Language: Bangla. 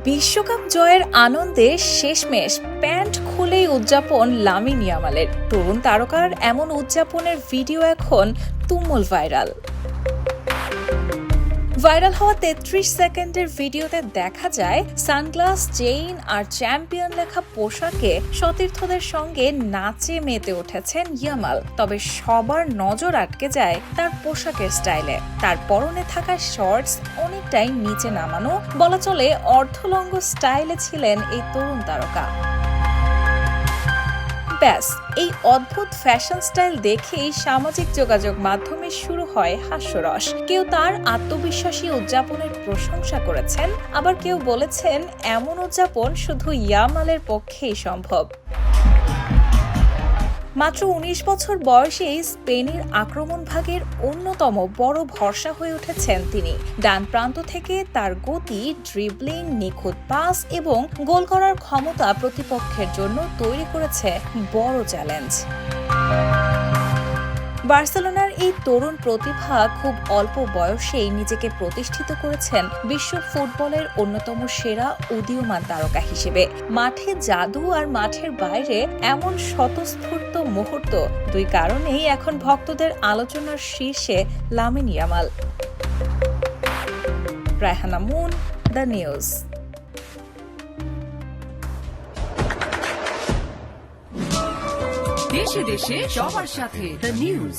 বিশ্বকাপ জয়ের আনন্দে শেষমেশ প্যান্ট খুলেই উদযাপন লামিন ইয়ামালের। তরুণ তারকার এমন উদযাপনের ভিডিও এখন তুমুল ভাইরাল হওয়া ৩৩ সেকেন্ডের ভিডিওতে দেখা যায় সানগ্লাস, চেইন আর চ্যাম্পিয়ন লেখা পোশাকে সতীর্থদের সঙ্গে নাচে মেতে উঠেছেন ইয়ামাল। তবে সবার নজর আটকে যায় তার পোশাকের স্টাইলে। তার পরনে থাকা শর্টস অনেকটাই নিচে নামানো, বলা চলে অর্ধলঙ্গ স্টাইলে ছিলেন এই তরুণ তারকা। ব্যাস, এই অদ্ভুত ফ্যাশন স্টাইল দেখেই সামাজিক যোগাযোগ মাধ্যমে শুরু হয় হাস্যরস। কেউ তার আত্মবিশ্বাসী উদযাপনের প্রশংসা করেছেন, আবার কেউ বলেছেন এমন উদযাপন শুধু ইয়ামালের পক্ষেই সম্ভব। মাত্র ১৯ বছর বয়সেই স্পেনের আক্রমণভাগের অন্যতম বড় ভরসা হয়ে উঠেছেন তিনি। ডান প্রান্ত থেকে তার গতি, ড্রিবলিং, নিখুঁত পাস এবং গোল করার ক্ষমতা প্রতিপক্ষের জন্য তৈরি করেছে বড় চ্যালেঞ্জ। বার্সেলোনার এই তরুণ প্রতিভা খুব অল্প বয়সেই নিজেকে প্রতিষ্ঠিত করেছেন বিশ্ব ফুটবলের অন্যতম সেরা উদীয়মান তারকা হিসেবে। মাঠে জাদু আর মাঠের বাইরে এমন স্বতঃস্ফূর্ত মুহূর্ত, দুই কারণেই এখন ভক্তদের আলোচনার শীর্ষে Lamine Yamal. Raihana moon, the news. দেশে দেশে সবার সাথে দ্য নিউজ।